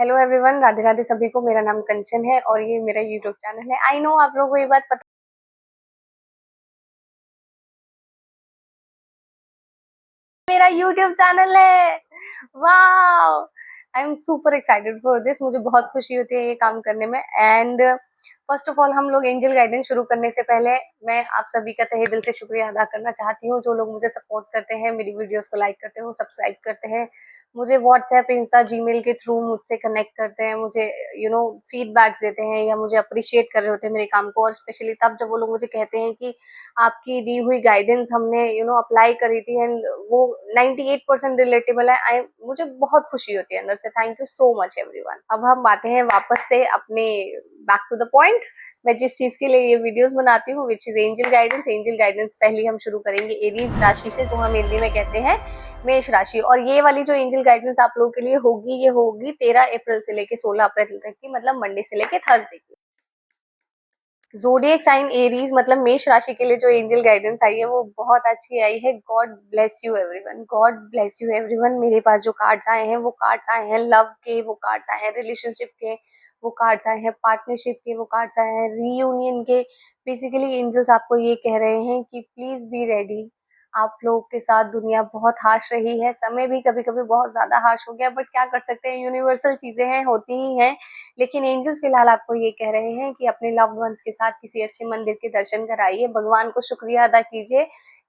Hello everyone, Radhe Radhe सभी को। मेरा नाम कंचन है और ये मेरा यूट्यूब चैनल है। आई नो आप लोगों को ये बात पता, मेरा यूट्यूब चैनल है। वाह, I am super excited for this. मुझे बहुत खुशी होती है ये काम करने में। एंड फर्स्ट ऑफ ऑल, हम लोग एंजल गाइडेंस शुरू करने से पहले मैं आप सभी का तहे दिल से शुक्रिया अदा करना चाहती हूँ, जो लोग मुझे सपोर्ट करते हैं, मेरी वीडियोस को लाइक करते हो, सब्सक्राइब करते हैं, मुझे व्हाट्सएप, इंस्टा, जीमेल के थ्रू मुझसे कनेक्ट करते हैं, मुझे फीडबैक्स देते हैं या मुझे अप्रिशिएट कर रहे होते हैं मेरे काम को। और स्पेशली तब जब वो लोग मुझे कहते हैं कि आपकी दी हुई गाइडेंस हमने अप्लाई करी थी एंड वो 98% रिलेटेबल है। मुझे बहुत खुशी होती है अंदर से। Thank you so much everyone. अब हम आते हैं वापस से अपने बैक टू द पॉइंट। मैं जिस चीज के लिए ये वीडियोस बनाती हूँ, which is angel guidance. Angel guidance पहले हम शुरू करेंगे एरीज राशि से, जो हम हिंदी में कहते हैं मेष राशि। और ये वाली जो एंजल गाइडेंस आप लोगों के लिए होगी, ये होगी 13 अप्रैल से लेके 16 अप्रैल तक की, मतलब मंडे से लेके थर्सडे की। ज़ोडिएक साइन एरीज मतलब मेष राशि के लिए जो एंजल गाइडेंस आई है वो बहुत अच्छी आई है। God bless you everyone, God bless you everyone. मेरे पास जो कार्ड्स आए हैं वो कार्ड्स आए हैं लव के, वो कार्ड्स आए हैं रिलेशनशिप के, वो कार्ड्स आए हैं पार्टनरशिप के, वो कार्ड्स आए हैं रीयूनियन के। बेसिकली एंजल्स आपको ये कह रहे हैं कि प्लीज बी रेडी। आप लोगों के साथ दुनिया बहुत हाश रही है, समय भी कभी कभी बहुत ज्यादा हाश हो गया, बट क्या कर सकते हैं, यूनिवर्सल चीजें हैं, होती ही हैं। लेकिन एंजल्स फिलहाल आपको ये कह रहे हैं कि अपने लव्ड वंस के साथ किसी अच्छे मंदिर के दर्शन कराइए, भगवान को शुक्रिया अदा कीजिए,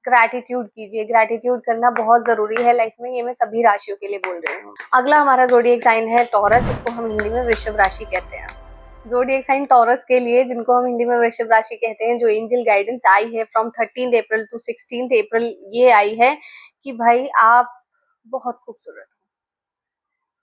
ग्रैटिट्यूड कीजिए। ग्रैटिट्यूड करना बहुत जरूरी है लाइफ में, ये मैं सभी राशियों के लिए बोल रही हूँ। अगला हमारा ज़ोडिएक साइन है टॉरस, इसको हम हिंदी में वृषभ राशि कहते हैं। ज़ोडिएक साइन टॉरस के लिए, जिनको हम हिंदी में वृषभ राशि कहते हैं, जो एंजल गाइडेंस आई है फ्रॉम 13 अप्रैल टू 16 अप्रैल, ये आई है कि भाई आप बहुत खूबसूरत हो।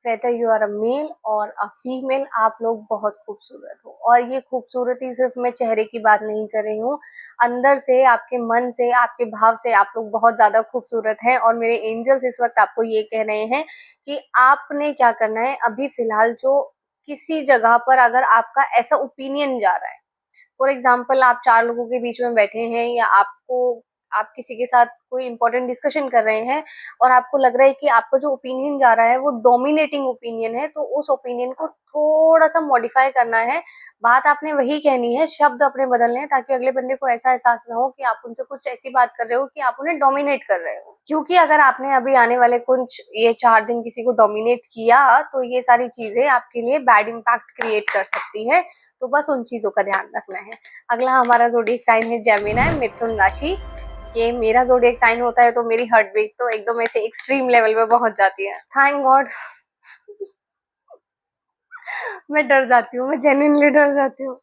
Whether you are a male और अ फीमेल, आप लोग बहुत खूबसूरत हो। और ये खूबसूरती सिर्फ मैं चेहरे की बात नहीं कर रही हूँ, अंदर से, आपके मन से, आपके भाव से आप लोग बहुत ज्यादा खूबसूरत हैं। और मेरे एंजल्स इस वक्त आपको ये कह रहे हैं कि आपने क्या करना है अभी फिलहाल, जो किसी जगह पर अगर आपका ऐसा ओपिनियन जा रहा है, फॉर एग्जाम्पल आप चार लोगों के बीच में बैठे हैं या आप किसी के साथ कोई इंपॉर्टेंट डिस्कशन कर रहे हैं और आपको लग रहा है कि आपका जो ओपिनियन जा रहा है वो डोमिनेटिंग ओपिनियन है, तो उस ओपिनियन को थोड़ा सा मॉडिफाई करना है। बात आपने वही कहनी है, शब्द अपने बदलने हैं, ताकि अगले बंदे को ऐसा एहसास ना हो कि आप उनसे कुछ ऐसी बात कर रहे हो कि आप उन्हें डोमिनेट कर रहे हो। क्योंकि अगर आपने अभी आने वाले कुछ ये 4 दिन किसी को डोमिनेट किया, तो ये सारी चीजें आपके लिए बैड इम्पैक्ट क्रिएट कर सकती है। तो बस उन चीजों का ध्यान रखना है। अगला हमारा ज़ोडिएक साइन है जेमिनी, मिथुन राशि। ये मेरा ज़ोडिएक साइन होता है तो मेरी हार्ट बीट तो एकदम ऐसे एक्सट्रीम लेवल पे पहुंच जाती है। Thank God. मैं डर जाती हूँ, मैं जेन्युइनली डर जाती हूँ।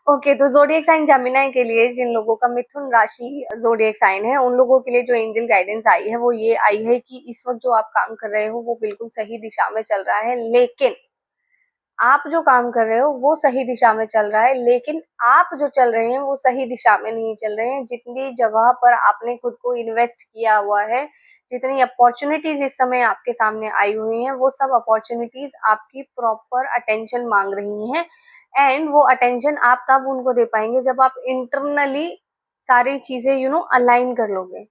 ओके, तो ज़ोडिएक साइन जेमिनी के लिए, जिन लोगों का मिथुन राशि ज़ोडिएक साइन है, उन लोगों के लिए जो एंजल गाइडेंस आई है वो ये आई है कि इस वक्त जो आप काम कर रहे हो वो बिल्कुल सही दिशा में चल रहा है। लेकिन आप जो काम कर रहे हो वो सही दिशा में चल रहा है, लेकिन आप जो चल रहे हैं वो सही दिशा में नहीं चल रहे हैं। जितनी जगह पर आपने खुद को इन्वेस्ट किया हुआ है, जितनी अपॉर्चुनिटीज इस समय आपके सामने आई हुई हैं, वो सब अपॉर्चुनिटीज आपकी प्रॉपर अटेंशन मांग रही हैं। एंड वो अटेंशन आप तब उनको दे पाएंगे जब आप इंटरनली सारी चीजें अलाइन कर लोगे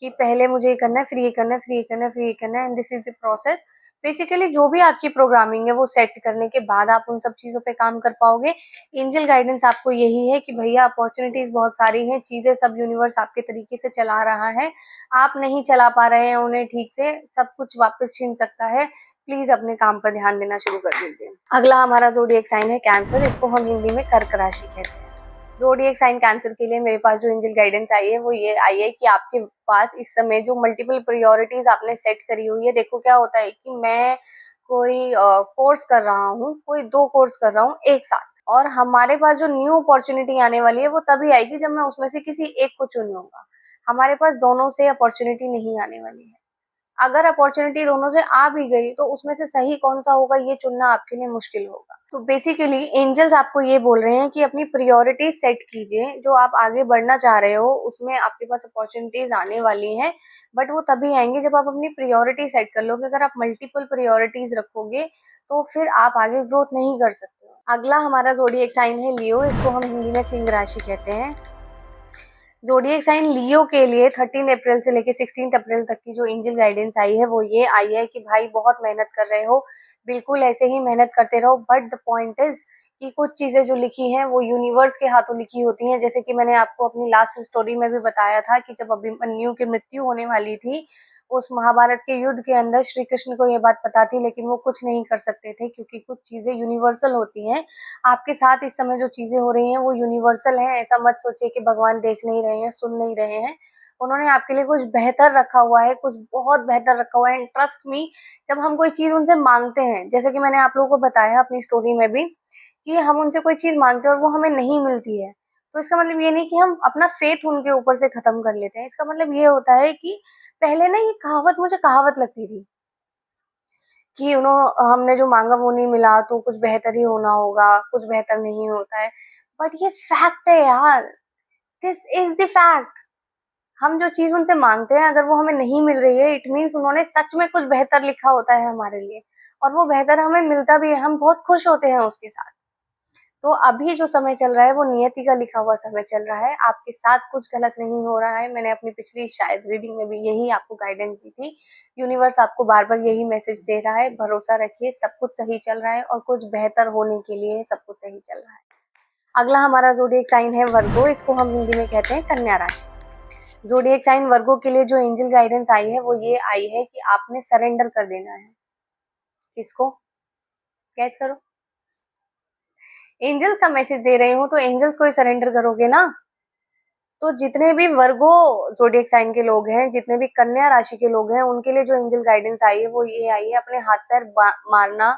कि पहले मुझे ये करना है, फिर ये करना है, फिर ये करना है, फिर ये करना है, and this is the process. Basically जो भी आपकी प्रोग्रामिंग है वो सेट करने के बाद आप उन सब चीजों पे काम कर पाओगे। एंजल गाइडेंस आपको यही है कि भैया अपॉर्चुनिटीज बहुत सारी हैं, चीजें सब यूनिवर्स आपके तरीके से चला रहा है, आप नहीं चला पा रहे हैं उन्हें ठीक से, सब कुछ वापस छीन सकता है। प्लीज अपने काम पर ध्यान देना शुरू कर दीजिए। अगला हमारा ज़ोडिएक साइन है कैंसर, इसको हम हिंदी में कर्क राशि कहते हैं। ज़ोडिएक साइन कैंसर के लिए मेरे पास जो एंजल गाइडेंस आई है वो ये आई है कि आपके पास इस समय जो मल्टीपल प्रायोरिटीज आपने सेट करी हुई है, देखो क्या होता है कि मैं कोई कोर्स कर रहा हूँ, कोई 2 कोर्स कर रहा हूँ एक साथ, और हमारे पास जो न्यू अपॉर्चुनिटी आने वाली है वो तभी आएगी जब मैं उसमें से किसी एक को चुन लूंगा। हमारे पास दोनों से अपॉर्चुनिटी नहीं आने वाली है। अगर अपॉर्चुनिटी दोनों से आ भी गई तो उसमें से सही कौन सा होगा ये चुनना आपके लिए मुश्किल होगा। तो बेसिकली एंजल्स आपको ये बोल रहे हैं कि अपनी प्रायोरिटी सेट कीजिए, जो आप आगे बढ़ना चाह रहे हो उसमें आपके पास अपॉर्चुनिटीज आने वाली हैं, बट वो तभी आएंगे जब आप अपनी प्रायोरिटी सेट कर लोगे। अगर आप मल्टीपल प्रायोरिटीज रखोगे तो फिर आप आगे ग्रोथ नहीं कर सकते हो। अगला हमारा ज़ोडिएक साइन है लियो, इसको हम हिंदी में सिंह राशि कहते हैं। ज़ोडिएक साइन लियो के लिए 13 अप्रैल से लेके 16 अप्रैल तक की जो एंजल गाइडेंस आई है वो ये आई है कि भाई बहुत मेहनत कर रहे हो, बिल्कुल ऐसे ही मेहनत करते रहो, बट द पॉइंट इज कि कुछ चीजें जो लिखी हैं वो यूनिवर्स के हाथों लिखी होती हैं। जैसे कि मैंने आपको अपनी लास्ट स्टोरी में भी बताया था कि जब अभिमन्यु की मृत्यु होने वाली थी, उस महाभारत के युद्ध के अंदर श्री कृष्ण को ये बात पता थी, लेकिन वो कुछ नहीं कर सकते थे क्योंकि कुछ चीजें यूनिवर्सल होती हैं। आपके साथ इस समय जो चीजें हो रही हैं वो यूनिवर्सल हैं। ऐसा मत सोचिए कि भगवान देख नहीं रहे हैं, सुन नहीं रहे हैं। उन्होंने आपके लिए कुछ बेहतर रखा हुआ है, कुछ बहुत बेहतर रखा हुआ है। एंड ट्रस्ट मी, जब हम कोई चीज उनसे मांगते हैं, जैसे कि मैंने आप लोगों को बताया अपनी स्टोरी में भी कि हम उनसे कोई चीज मांगते हैं और वो हमें नहीं मिलती है, तो इसका मतलब ये नहीं कि हम अपना फेथ उनके ऊपर से खत्म कर लेते हैं। इसका मतलब ये होता है कि पहले ना ये कहावत मुझे कहावत लगती थी कि हमने जो मांगा वो नहीं मिला तो कुछ बेहतर ही होना होगा, कुछ बेहतर नहीं होता है। बट ये फैक्ट है यार, दिस इज द फैक्ट। हम जो चीज उनसे मांगते हैं अगर वो हमें नहीं मिल रही है, इट मीन्स उन्होंने सच में कुछ बेहतर लिखा होता है हमारे लिए, और वो बेहतर हमें मिलता भी है, हम बहुत खुश होते हैं उसके साथ। तो अभी जो समय चल रहा है वो नियति का लिखा हुआ समय चल रहा है, आपके साथ कुछ गलत नहीं हो रहा है। मैंने अपनी पिछली शायद रीडिंग में भी यही आपको गाइडेंस दी थी। यूनिवर्स आपको बार बार यही मैसेज दे रहा है, भरोसा रखिए, सब कुछ सही चल रहा है और कुछ बेहतर होने के लिए सब कुछ सही चल रहा है। अगला हमारा ज़ोडिएक साइन है वर्गो, इसको हम हिंदी में कहते हैं कन्या राशि। ज़ोडिएक साइन वर्गो के लिए जो एंजल गाइडेंस आई है वो ये आई है कि आपने सरेंडर कर देना है। किसको? गैस करो। एंजल्स का मैसेज दे रही हूँ तो एंजल्स को ही सरेंडर करोगे ना। तो जितने भी वर्गो ज़ोडिएक साइन के लोग हैं, जितने भी कन्या राशि के लोग हैं, उनके लिए जो एंजल गाइडेंस आई है वो ये आई है, अपने हाथ पैर मारना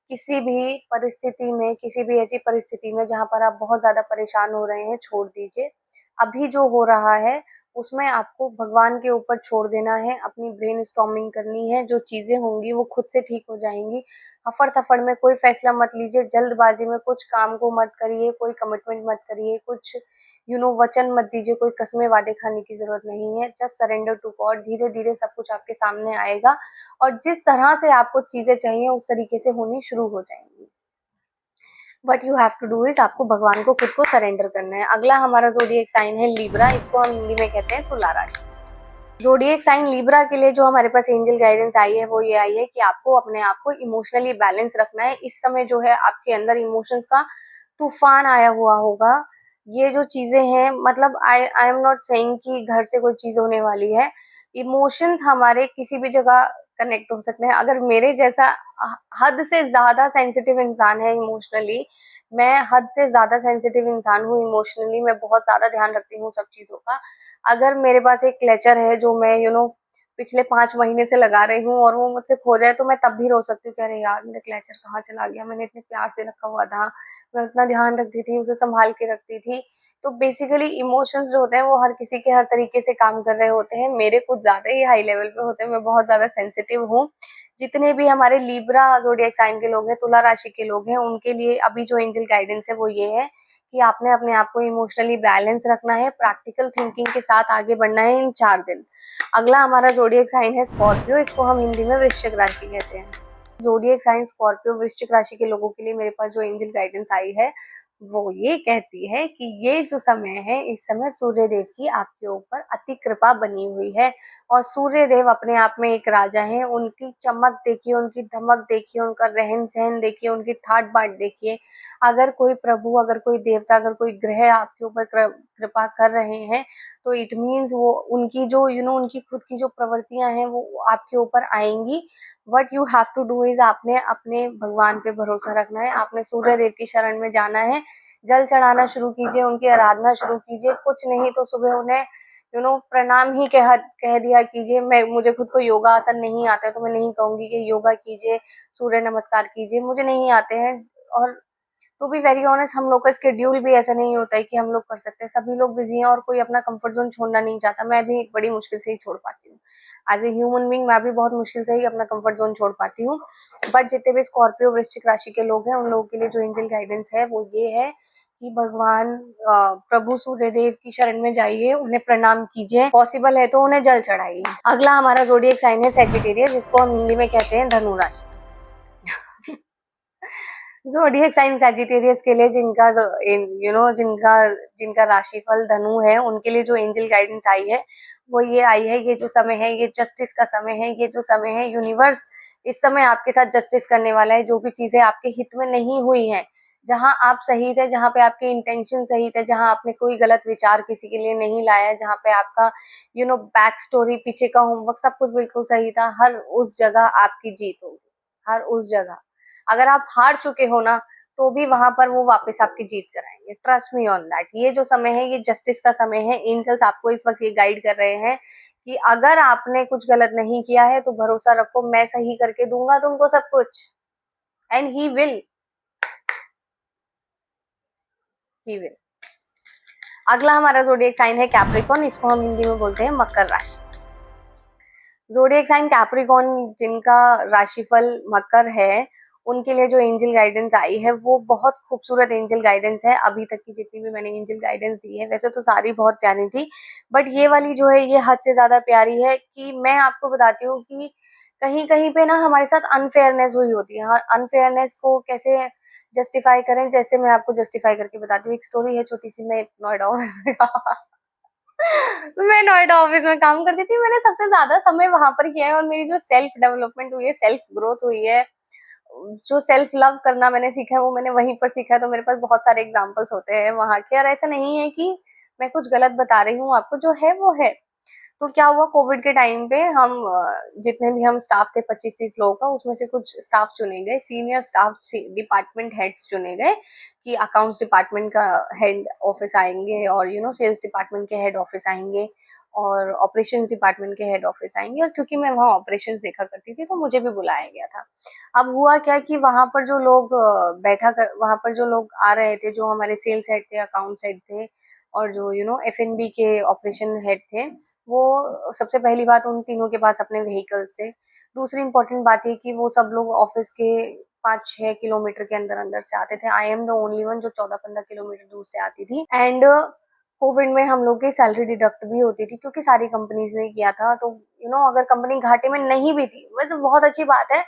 किसी भी परिस्थिति में, किसी भी ऐसी परिस्थिति में जहां पर आप बहुत ज्यादा परेशान हो रहे हैं, छोड़ दीजिए। अभी जो हो रहा है उसमें आपको भगवान के ऊपर छोड़ देना है, अपनी ब्रेन स्टॉर्मिंग करनी है, जो चीजें होंगी वो खुद से ठीक हो जाएंगी। हफड़ तफड़ में कोई फैसला मत लीजिए, जल्दबाजी में कुछ काम को मत करिए, कोई कमिटमेंट मत करिए, कुछ वचन मत दीजिए, कोई कसमें वादे खाने की जरूरत नहीं है। जस्ट सरेंडर टू गॉड, धीरे धीरे सब कुछ आपके सामने आएगा और जिस तरह से आपको चीजें चाहिए उस तरीके से होनी शुरू हो जाएंगी। What you have to do is आपको भगवान को खुद को सरेंडर करना है। अगला हमारा ज़ोडिएक साइन है लीब्रा, इसको हम हिंदी में कहते हैं तुला राशि। ज़ोडिएक साइन लीब्रा के लिए जो हमारे पास एंजल गाइडेंस आई है वो ये आई है कि आपको अपने आप को इमोशनली बैलेंस रखना है। इस समय जो है आपके अंदर इमोशंस का तूफान आया हुआ होगा। ये जो चीजें हैं, मतलब आई एम नॉट सेइंग कि घर से कोई चीज होने वाली है। इमोशंस हमारे किसी भी जगह कनेक्ट हो सकते हैं। अगर मेरे जैसा हद से ज्यादा सेंसिटिव इंसान है इमोशनली, मैं हद से ज्यादा सेंसिटिव इंसान हूँ इमोशनली, मैं बहुत ज्यादा ध्यान रखती हूँ सब चीजों का। अगर मेरे पास एक क्लेचर है जो मैं पिछले 5 महीने से लगा रही हूँ और वो मुझसे खो जाए तो मैं तब भी रो सकती हूँ कि अरे यार मेरा क्लेचर कहाँ चला गया, मैंने इतने प्यार से रखा हुआ था, मैं उतना ध्यान रखती थी, उसे संभाल के रखती थी। तो बेसिकली इमोशंस जो होते हैं वो हर किसी के हर तरीके से काम कर रहे होते हैं। मेरे कुछ ज्यादा ही हाई लेवल पे होते हैं, मैं बहुत ज्यादा सेंसिटिव हूँ। जितने भी हमारे लीब्रा ज़ोडिएक साइन के लोग हैं, तुला राशि के लोग हैं, उनके लिए अभी जो एंजल गाइडेंस है वो ये है कि आपने अपने आप को इमोशनली बैलेंस रखना है, प्रैक्टिकल थिंकिंग के साथ आगे बढ़ना है इन 4 दिन। अगला हमारा ज़ोडिएक साइन है स्कॉर्पियो, इसको हम हिंदी में वृश्चिक राशि कहते हैं। ज़ोडिएक साइन स्कॉर्पियो वृश्चिक राशि के लोगों के लिए मेरे पास जो एंजल गाइडेंस आई है वो ये कहती है कि ये जो समय है, इस समय सूर्य देव की आपके ऊपर अति कृपा बनी हुई है और सूर्य देव अपने आप में एक राजा हैं। उनकी चमक देखिए, उनकी धमक देखिए, उनका रहन सहन देखिए, उनकी ठाट बाट देखिए। अगर कोई प्रभु, अगर कोई देवता, अगर कोई ग्रह आपके ऊपर कृपा कर रहे हैं तो इट मीन्स वो उनकी जो उनकी खुद की जो प्रवृत्तियां हैं वो आपके ऊपर आएंगी। What you have to do is आपने अपने भगवान पे भरोसा रखना है, आपने सूर्य देव की शरण में जाना है, जल चढ़ाना शुरू कीजिए, उनकी आराधना शुरू कीजिए। कुछ नहीं तो सुबह उन्हें प्रणाम ही कह दिया कीजिए। मुझे खुद को योगा आसन नहीं आते तो मैं नहीं कहूंगी कि योगा कीजिए, सूर्य नमस्कार कीजिए, मुझे नहीं आते हैं। और टू बी वेरी ऑनेस्ट, हम लोग का स्केड्यूल भी ऐसा नहीं होता है कि हम लोग कर सकते हैं। सभी लोग बिजी हैं और कोई अपना कंफर्ट जोन छोड़ना नहीं चाहता। मैं भी बड़ी मुश्किल से ही छोड़ पाती हूँ। एज ए ह्यूमन बींग मैं भी बहुत मुश्किल से ही अपना कंफर्ट जोन छोड़ पाती हूँ। बट जितने भी स्कॉर्पियो वृश्चिक राशि के लोग हैं उन लोगों के लिए जो एंजल गाइडेंस है वो ये है कि भगवान प्रभु सूर्यदेव की शरण में जाइए, उन्हें प्रणाम कीजिए, पॉसिबल है तो उन्हें जल चढ़ाइए। अगला हमारा ज़ोडिएक साइन है सैजिटेरियस, जिसको हम हिंदी में कहते हैं धनु राशि। ज़ोडिएक साइन सैजिटेरियस के लिए जिनका जिनका जिनका राशिफल धनु है, उनके लिए जो एंजल गाइडेंस आई है वो ये आई है। ये जो समय है ये जस्टिस का समय है, ये जो समय है यूनिवर्स इस समय आपके साथ जस्टिस करने वाला है। जो भी चीजें आपके हित में नहीं हुई हैं, जहां आप सही थे, जहां पे आपके इंटेंशन सही थे, जहां आपने कोई गलत विचार किसी के लिए नहीं लाया, जहां पे आपका बैक स्टोरी, पीछे का होमवर्क सब कुछ बिल्कुल सही था, हर उस जगह आपकी जीत होगी। हर उस जगह अगर आप हार चुके हो ना, तो भी वहां पर वो वापस आपकी जीत कराएंगे। Trust me on that. ये जो समय है, ये जस्टिस का समय है। एंजल्स आपको इस वक्त ये गाइड कर रहे हैं कि अगर आपने कुछ गलत नहीं किया है तो भरोसा रखो, मैं सही करके दूंगा तुमको सब कुछ। And he will. अगला हमारा ज़ोडिएक साइन है कैप्रिकॉर्न। इसको हम हिंदी में बोलते हैं मकर राशि। ज़ोडिएक साइन कैप्रिकॉर्न जिनका राशिफल मकर है, उनके लिए जो एंजल गाइडेंस आई है वो बहुत खूबसूरत एंजल गाइडेंस है। अभी तक की जितनी भी मैंने एंजल गाइडेंस दी है, वैसे तो सारी बहुत प्यारी थी, बट ये वाली जो है ये हद से ज्यादा प्यारी है। कि मैं आपको बताती हूँ कि कहीं कहीं पे ना हमारे साथ अनफेयरनेस हुई होती है। अनफेयरनेस को कैसे जस्टिफाई करें, जैसे मैं आपको जस्टिफाई करके बताती हूँ। एक स्टोरी है छोटी सी। मैं नोएडा ऑफिस में मैं नोएडा ऑफिस में काम करती थी। मैंने सबसे ज्यादा समय वहां पर किया है, और मेरी जो सेल्फ डेवलपमेंट हुई है, सेल्फ ग्रोथ हुई है, जो सेल्फ लव करना मैंने सीखा है, वो मैंने वहीं पर सीखा है। तो मेरे पास बहुत सारे एग्जाम्पल्स होते हैं वहां के। और ऐसा नहीं है कि मैं कुछ गलत बता रही हूँ आपको, जो है वो है। तो क्या हुआ, कोविड के टाइम पे हम जितने भी हम स्टाफ थे 25-30 लोगों का, उसमें से कुछ स्टाफ चुने गए, सीनियर स्टाफ डिपार्टमेंट हेड्स चुने गए कि अकाउंट्स डिपार्टमेंट का हेड ऑफिस आएंगे, और सेल्स डिपार्टमेंट के हेड ऑफिस आएंगे, और ऑपरेशंस डिपार्टमेंट के हेड ऑफिस आएंगे। और क्योंकि मैं वहाँ ऑपरेशंस देखा करती थी, तो मुझे भी बुलाया गया था। अब हुआ क्या कि वहां पर जो लोग वहां पर जो लोग आ रहे थे, जो हमारे सेल्स हेड थे, अकाउंट्स हेड थे, और जो F&B के ऑपरेशन हेड थे, वो सबसे पहली बात, उन तीनों के पास अपने व्हीकल्स थे। दूसरी इंपॉर्टेंट बात ये कि वो सब लोग ऑफिस के 5-6 किलोमीटर के अंदर अंदर से आते थे। I am the only one जो 14-15 किलोमीटर दूर से आती थी। एंड कोविड में हम लोग की सैलरी डिडक्ट भी होती थी, क्योंकि सारी कंपनीज ने किया था। तो अगर कंपनी घाटे में नहीं भी थी, वैसे बहुत अच्छी बात है।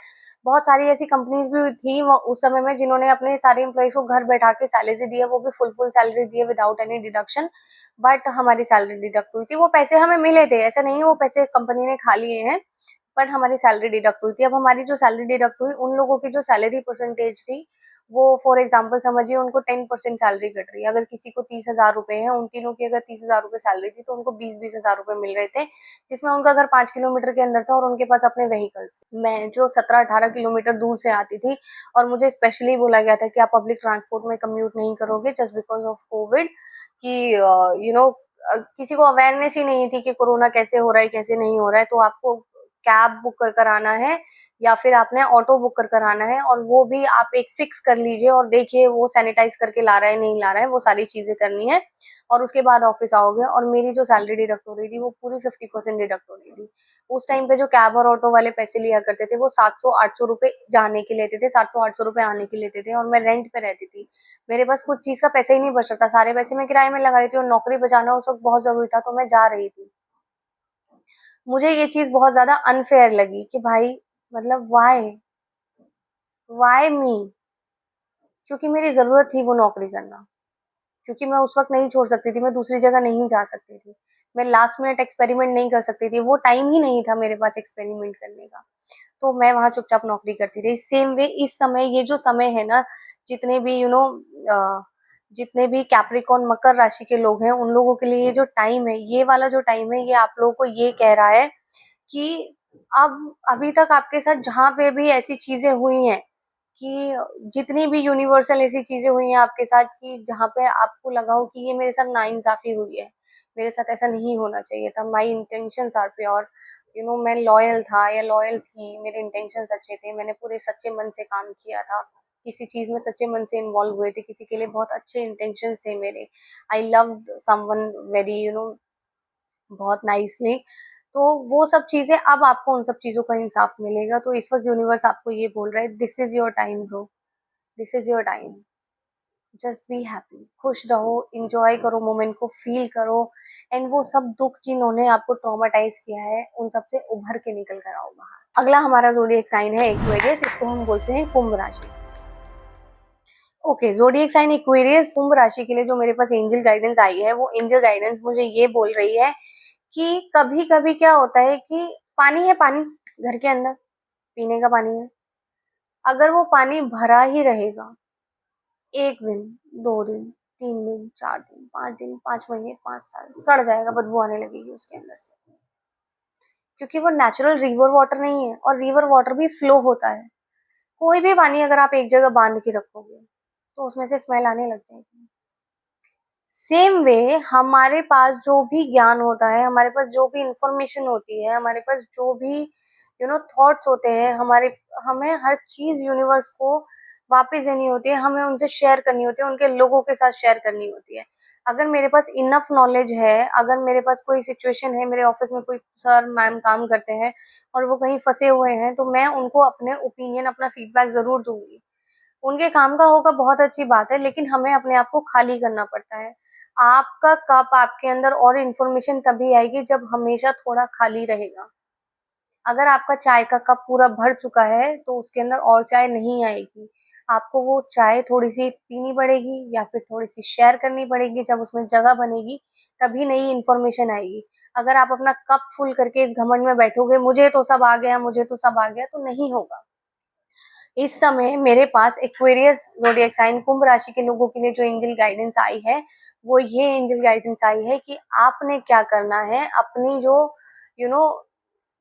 बहुत सारी ऐसी कंपनीज भी थी उस समय में, जिन्होंने अपने सारे एम्प्लॉइज को घर बैठा के सैलरी दी है, वो भी फुल सैलरी दी है विदाउट एनी डिडक्शन। बट हमारी सैलरी डिडक्ट हुई थी। वो पैसे हमें मिले थे, ऐसा नहीं है वो पैसे कंपनी ने खा लिए हैं, बट हमारी सैलरी डिडक्ट हुई थी। अब हमारी जो सैलरी डिडक्ट हुई, उन लोगों की जो सैलरी परसेंटेज थी, वो फॉर एग्जाम्पल समझिए उनको 10% सैलरी कट रही है। अगर किसी को 30,000 रुपए है, उन तीनों की अगर 30,000 रुपए सैलरी थी, तो उनको 20-20,000 रुपए मिल रहे थे, जिसमें उनका घर 5 किलोमीटर के अंदर था, और उनके पास अपने व्हीकल्स। मैं जो 17-18 किलोमीटर दूर से आती थी, और मुझे स्पेशली बोला गया था कि आप पब्लिक ट्रांसपोर्ट में कम्यूट नहीं करोगे, जस्ट बिकॉज ऑफ कोविड। कि किसी को अवेयरनेस ही नहीं थी कि कोरोना कैसे हो रहा है, कैसे नहीं हो रहा है। तो आपको कैब बुक कर आना है, या फिर आपने ऑटो बुक कर आना है, और वो भी आप एक फिक्स कर लीजिए, और देखिए वो सैनिटाइज करके ला रहा है नहीं ला रहा है, वो सारी चीजें करनी है, और उसके बाद ऑफिस आओगे। और मेरी जो सैलरी डिडक्ट हो रही थी, वो पूरी 50% डिडक्ट हो रही थी। उस टाइम पे जो कैब और ऑटो वाले पैसे लिया करते थे, वो 700-800 रुपए जाने के लेते थे, 700-800 रुपए आने के लेते थे, और मैं रेंट पे रहती थी। मेरे पास कुछ चीज का पैसा ही नहीं बच रहा था, सारे पैसे मैं किराए में लगा रही थी, और नौकरी बचाना उस वक्त बहुत जरूरी था, तो मैं जा रही थी। मुझे ये चीज बहुत ज्यादा अनफेयर लगी कि भाई, मतलब वाई वाई मी। क्योंकि मेरी जरूरत थी वो नौकरी करना, क्योंकि मैं उस वक्त नहीं छोड़ सकती थी, मैं दूसरी जगह नहीं जा सकती थी, मैं लास्ट मिनट एक्सपेरिमेंट नहीं कर सकती थी, वो टाइम ही नहीं था मेरे पास एक्सपेरिमेंट करने का। तो मैं वहां चुपचाप नौकरी करती रही। सेम वे इस समय, ये जो समय है ना, जितने भी जितने भी कैप्रिकॉर्न मकर राशि के लोग हैं, उन लोगों के लिए ये जो टाइम है, ये वाला जो टाइम है, ये आप लोगों को ये कह रहा है कि अब अभी तक आपके साथ जहां पे भी ऐसी चीजें हुई हैं, कि जितनी भी यूनिवर्सल ऐसी चीजें हुई हैं आपके साथ, कि जहां पे आपको लगा हो कि ये मेरे साथ नाइंसाफी हुई है, मेरे साथ ऐसा नहीं होना चाहिए था, माई इंटेंशंस आर प्योर, मैं लॉयल था या लॉयल थी, मेरे इंटेंशंस अच्छे थे, मैंने पूरे सच्चे मन से काम किया था, किसी चीज में सच्चे मन से इन्वॉल्व हुए थे, किसी के लिए बहुत अच्छे इंटेंशंस थे मेरे। आई लव्ड समवन वेरी, बहुत नाइसली। तो वो सब चीजें, अब आपको उन सब चीजों का इंसाफ मिलेगा। तो इस वक्त यूनिवर्स आपको ये बोल रहा है, this is your time bro, this is your time. Just be happy, खुश रहो, इंजॉय करो, मोमेंट को फील करो, एंड वो सब दुख जिन्होंने आपको ट्रॉमाटाइज किया है, उन सब से उभर के निकल कर आओ बाहर। अगला हमारा जोडिएक साइन है एक्वेरियस। इसको हम बोलते हैं कुंभ राशि। ओके, जोडिएक साइन एक्वेरियस कुंभ राशि के लिए जो मेरे पास एंजल गाइडेंस आई है, वो एंजल गाइडेंस मुझे ये बोल रही है कि कभी कभी क्या होता है कि पानी है, पानी घर के अंदर, पीने का पानी है। अगर वो पानी भरा ही रहेगा 1 दिन, 2 दिन, 3 दिन, 4 दिन, 5 दिन, 5 महीने, 5 साल, सड़ जाएगा, बदबू आने लगेगी उसके अंदर से। क्योंकि वो नेचुरल रिवर वाटर नहीं है और रिवर वाटर भी फ्लो होता है। कोई भी पानी अगर आप एक जगह बांध के रखोगे तो उसमें से स्मेल आने लग जाएगी। सेम वे हमारे पास जो भी ज्ञान होता है, हमारे पास जो भी इंफॉर्मेशन होती है, हमारे पास जो भी थॉट्स होते हैं, हमें हर चीज यूनिवर्स को वापस देनी होती है, हमें उनसे शेयर करनी होती है, उनके लोगों के साथ शेयर करनी होती है। अगर मेरे पास इनफ नॉलेज है, अगर मेरे पास कोई सिचुएशन है, मेरे ऑफिस में कोई सर मैम काम करते हैं और वो कहीं फंसे हुए हैं, तो मैं उनको अपने ओपिनियन, अपना फीडबैक जरूर दूंगी। उनके काम का होगा, बहुत अच्छी बात है, लेकिन हमें अपने आप को खाली करना पड़ता है। आपका कप आपके अंदर और इन्फॉर्मेशन तभी आएगी जब हमेशा थोड़ा खाली रहेगा। अगर आपका चाय का कप पूरा भर चुका है तो उसके अंदर और चाय नहीं आएगी। आपको वो चाय थोड़ी सी पीनी पड़ेगी या फिर थोड़ी सी शेयर करनी पड़ेगी। जब उसमें जगह बनेगी तभी नई इन्फॉर्मेशन आएगी। अगर आप अपना कप फुल करके इस घमंड में बैठोगे, मुझे तो सब आ गया, मुझे तो सब आ गया, तो नहीं होगा। इस समय मेरे पास एक्वेरियस ज़ोडिएक साइन कुंभ राशि के लोगों के लिए जो एंजल गाइडेंस आई है, वो ये एंजल गाइडेंस आई है कि आपने क्या करना है, अपनी जो यू नो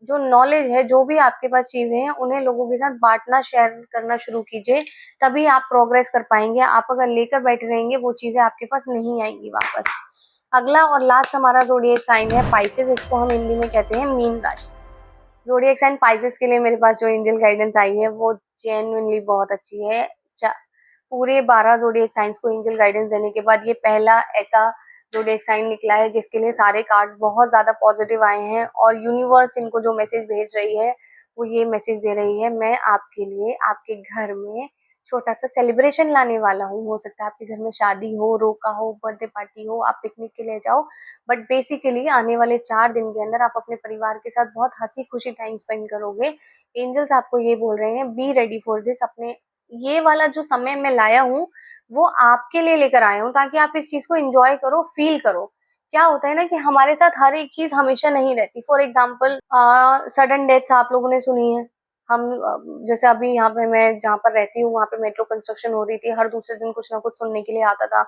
जो नॉलेज है, जो भी आपके पास चीजें हैं, उन्हें लोगों के साथ बांटना, शेयर करना शुरू कीजिए, तभी आप प्रोग्रेस कर पाएंगे। आप अगर लेकर बैठे रहेंगे, वो चीजें आपके पास नहीं आएंगी वापस। अगला और लास्ट हमारा ज़ोडिएक साइन है पाइसेस, इसको हम हिंदी में कहते हैं मीन राशि। ज़ोडिएक साइन पाइसेस के लिए मेरे पास जो एंजल गाइडेंस आई है वो जेन्युइनली बहुत अच्छी है। पूरे 12 ज़ोडिएक साइंस को एंजल गाइडेंस देने के बाद ये पहला ऐसा ज़ोडिएक साइन निकला है जिसके लिए सारे कार्ड्स बहुत ज्यादा पॉजिटिव आए हैं और यूनिवर्स इनको जो मैसेज भेज रही है वो ये मैसेज दे रही है, मैं आपके लिए आपके घर में छोटा सा सेलिब्रेशन लाने वाला हूँ। हो सकता है आपके घर में शादी हो, रोका हो, बर्थडे पार्टी हो, आप पिकनिक के लिए जाओ, बट बेसिकली आने वाले 4 दिन के अंदर आप अपने परिवार के साथ बहुत हंसी खुशी टाइम स्पेंड करोगे। एंजल्स आपको ये बोल रहे हैं, बी रेडी फॉर दिस। अपने ये वाला जो समय मैं लाया हूँ वो आपके लिए लेकर आया हूँ ताकि आप इस चीज को एंजॉय करो, फील करो। क्या होता है ना कि हमारे साथ हर एक चीज हमेशा नहीं रहती। फॉर एग्जाम्पल सडन डेथ्स आप लोगों ने सुनी है। हम जैसे अभी यहाँ पे मैं जहाँ पर रहती हूँ वहाँ पे मेट्रो कंस्ट्रक्शन हो रही थी, हर दूसरे दिन कुछ ना कुछ सुनने के लिए आता था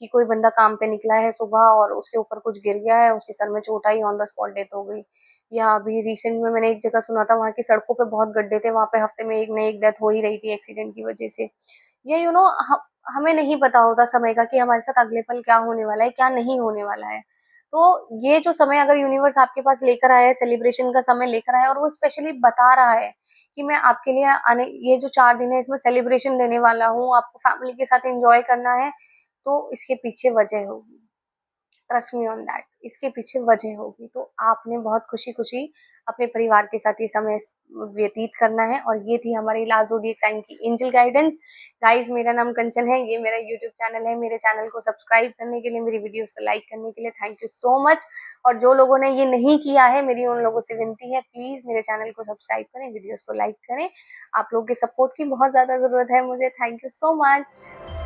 कि कोई बंदा काम पे निकला है सुबह और उसके ऊपर कुछ गिर गया है, उसके सर में चोट आई, ऑन द स्पॉट डेथ हो गई। या अभी रिसेंट में मैंने एक जगह सुना था, वहाँ की सड़कों पे बहुत गड्ढे थे, वहाँ पे हफ्ते में एक न एक डेथ हो ही रही थी एक्सीडेंट की वजह से। ये हमें नहीं पता होता समय का कि हमारे साथ अगले पल क्या होने वाला है, क्या नहीं होने वाला है। तो ये जो समय अगर यूनिवर्स आपके पास लेकर आया है, सेलिब्रेशन का समय लेकर आया है और वो स्पेशली बता रहा है कि मैं आपके लिए आने ये जो 4 दिन है इसमें सेलिब्रेशन देने वाला हूँ, आपको फैमिली के साथ एंजॉय करना है, तो इसके पीछे वजह होगी। ट्रस्ट मी ऑन दैट, इसके पीछे वजह होगी। तो आपने बहुत खुशी खुशी अपने परिवार के साथ ये समय व्यतीत करना है। और ये थी हमारी लास्ट ज़ोडिएक साइन की एंजल गाइडेंस। गाइस, मेरा नाम कंचन है, ये मेरा यूट्यूब चैनल है। मेरे चैनल को सब्सक्राइब करने के लिए, मेरी वीडियोस को लाइक करने के लिए थैंक यू सो मच। और जो लोगों ने ये नहीं किया है, मेरी उन लोगों से विनती है, प्लीज मेरे चैनल को सब्सक्राइब करें, वीडियोस को लाइक करें। आप लोगों के सपोर्ट की बहुत ज्यादा जरूरत है मुझे। Thank you so much.